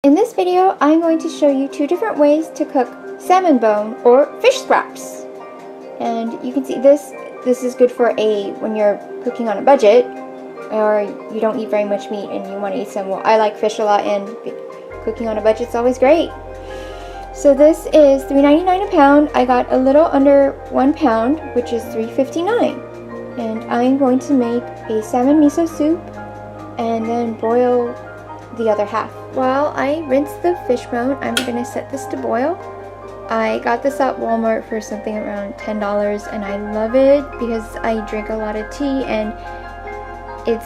In this video, I'm going to show you two different ways to cook salmon bone or fish scraps. And you can see this is good for when you're cooking on a budget or you don't eat very much meat and you want to eat some. Well, I like fish a lot and cooking on a budget is always great. So this is $3.99 a pound. I got a little under 1 pound, which is $3.59. And I'm going to make a salmon miso soup and then broil the other half. While I rinse the fish bone, I'm going to set this to boil. I got this at Walmart for something around $10 and I love it because I drink a lot of tea and it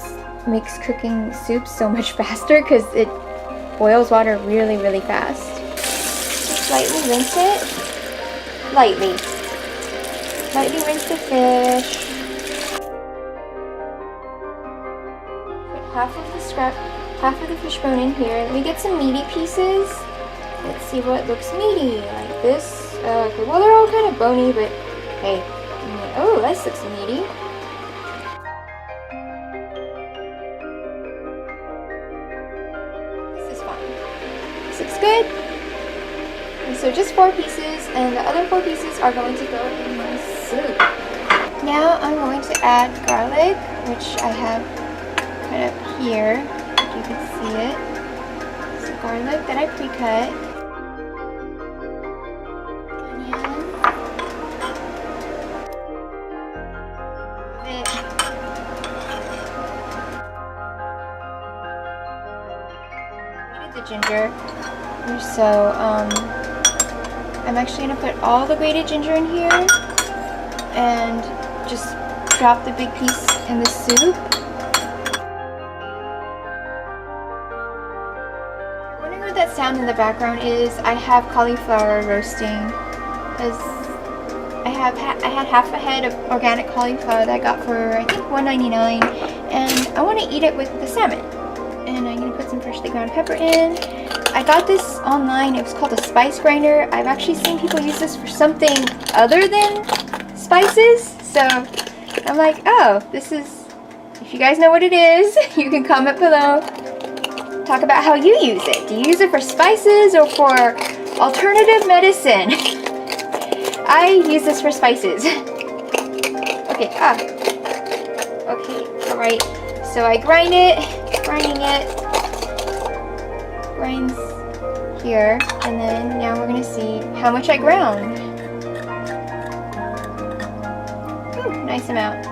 makes cooking soup so much faster because it boils water really, really fast. Just lightly rinse it. Lightly rinse the fish. Put half of the fish bone in here. Let me get some meaty pieces. Let's see what looks meaty, like this. Okay, well, they're all kind of bony, but hey. Oh, this looks meaty. This is fine. This looks good. And so just 4 pieces, and the other 4 pieces are going to go in my soup. Now I'm going to add garlic, which I have cut up here. You can see it. Some garlic that I pre-cut. Onion. Grated the ginger. So I'm actually gonna put all the grated ginger in here and just drop the big piece in the soup. That sound in the background is I have cauliflower roasting because I had half a head of organic cauliflower that I got for I think $1.99 and I want to eat it with the salmon. And I'm going to put some freshly ground pepper in. I got this online. It was called a spice grinder. I've actually seen people use this for something other than spices, so I'm like, oh, this is, if you guys know what it is, you can comment below. Talk about how you use it. Do you use it for spices or for alternative medicine? I use this for spices. Okay, okay, alright. So I grind it, grinds here, and then now we're gonna see how much I ground. Ooh, nice amount. I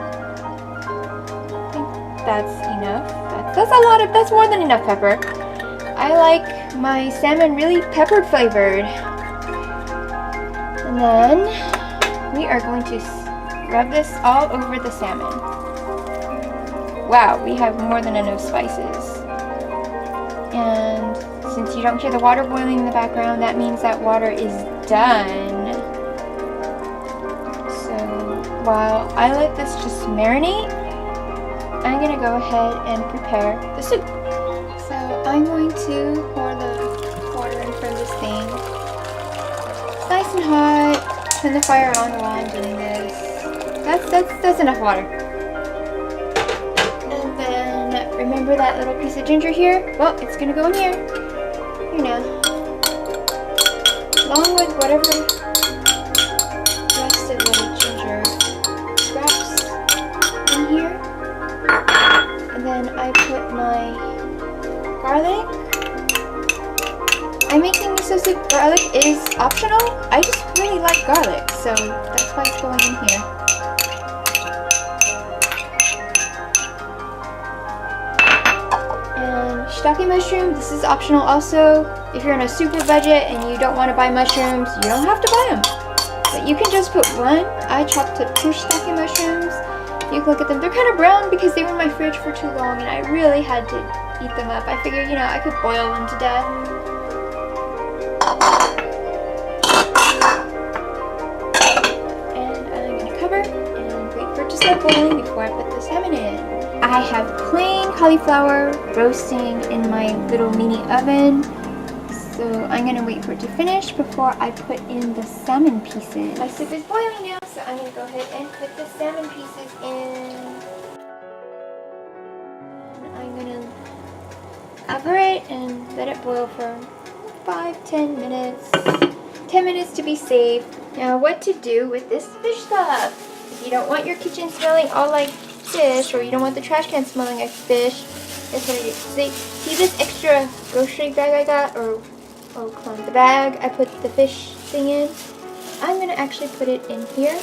think that's enough. That's a lot of, that's more than enough pepper. I like my salmon really peppered flavored. And then we are going to rub this all over the salmon. Wow, we have more than enough spices. And since you don't hear the water boiling in the background, that means that water is done. So while I let this just marinate, I'm going to go ahead and prepare the soup. So I'm going to pour the water in from this thing. It's nice and hot. Turn the fire on while I'm doing this. That's enough water. And then remember that little piece of ginger here? Well, it's going to go in here. Here now. Along with whatever rest of the ginger scraps in here. And then I put my garlic. I'm making miso soup. Garlic is optional. I just really like garlic, so that's why it's going in here. And shiitake mushroom, this is optional also. If you're on a super budget and you don't want to buy mushrooms, you don't have to buy them. But you can just put 1. I chopped up 2 shiitake mushrooms. You can look at them. They're kind of brown because they were in my fridge for too long and I really had to eat them up. I figured, I could boil them to death. And I'm going to cover and wait for it to start boiling before I put the salmon in. I have plain cauliflower roasting in my little mini oven. So I'm going to wait for it to finish before I put in the salmon pieces. My soup is boiling now, so I'm going to go ahead and put the salmon pieces in. And I'm going to cover it and let it boil for 5-10 minutes. 10 minutes to be safe. Now what to do with this fish stuff? If you don't want your kitchen smelling all like fish, or you don't want the trash can smelling like fish, that's what I do. See this extra grocery bag I got, or come on, the bag I put the fish thing in? I'm gonna actually put it in here.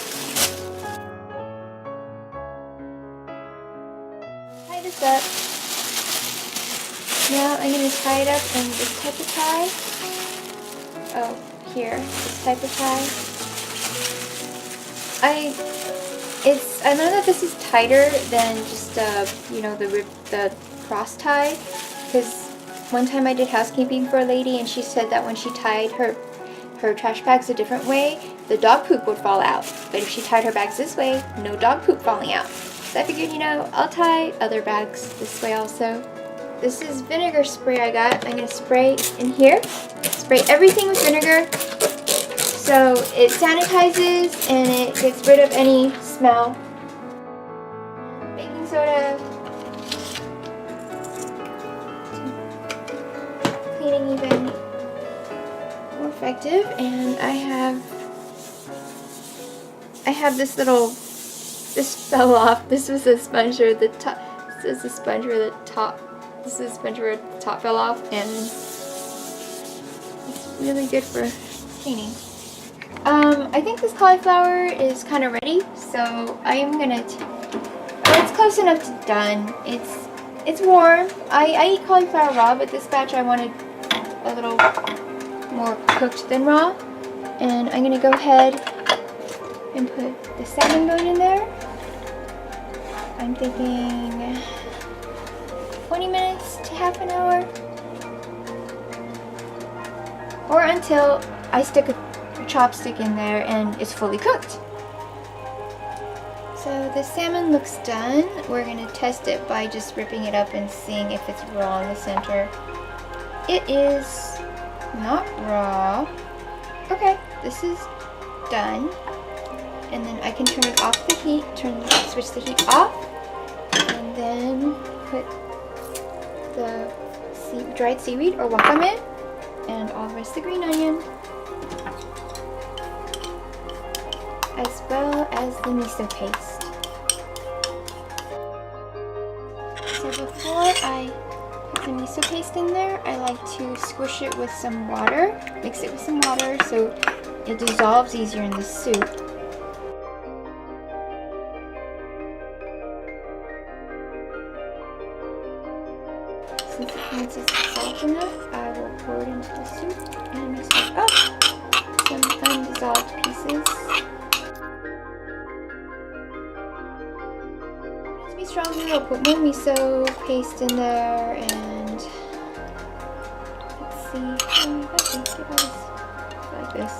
Tie this up. Now I'm gonna tie it up in this type of tie. Oh, here, this type of tie. I know that this is tighter than just the cross tie, because one time I did housekeeping for a lady and she said that when she tied her trash bags a different way, the dog poop would fall out. But if she tied her bags this way, no dog poop falling out. So I figured, I'll tie other bags this way also. This is vinegar spray I got. I'm going to spray in here. Spray everything with vinegar so it sanitizes and it gets rid of any smell. Baking soda. Cleaning even more effective. And I have this fell off. This was a sponge where the top. This is a sponge where the top. This is a sponge where the top fell off, and it's really good for cleaning. I think this cauliflower is kind of ready, so I am gonna. It's close enough to done. It's warm. I eat cauliflower raw, but this batch I wanted a little more cooked than raw, and I'm gonna go ahead and put the salmon bone in there. I'm thinking 20 minutes to half an hour, or until I stick a chopstick in there and it's fully cooked. So the salmon looks done. We're going to test it by just ripping it up and seeing if it's raw in the center. It is not raw. Okay, this is done. And then I can turn it off the heat, switch the heat off, and then put the dried seaweed or wakame and all the rest of the green onion, as well as the miso paste. So before I put the miso paste in there, I like to squish it with some water, mix it with some water so it dissolves easier in the soup. Once it's dissolved enough, I will pour it into the soup and mix it up. Some undissolved pieces. To be stronger, I'll put more miso paste in there, and let's see. Like this.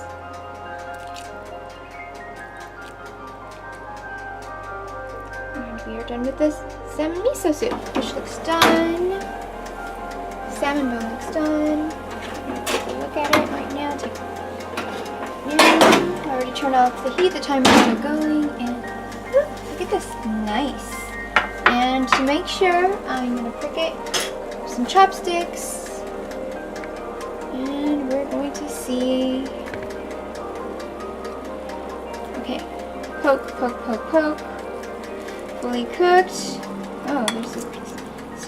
And we are done with this salmon miso soup. Fish looks done. Salmon bone looks done. I'm going to take a look at it right now. I already turned off the heat. The timer is going, and look at this, nice. And to make sure, I'm going to prick it with some chopsticks, and we're going to see. Okay, poke, poke, poke, poke. Fully cooked. Oh, there's this piece.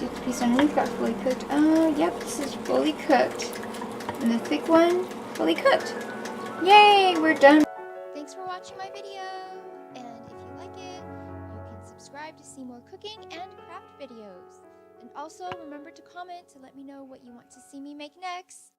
The piece underneath got fully cooked. Oh, yep, this is fully cooked. And the thick one, fully cooked. Yay, we're done. Thanks for watching my video. And if you like it, you can subscribe to see more cooking and craft videos. And also remember to comment to let me know what you want to see me make next.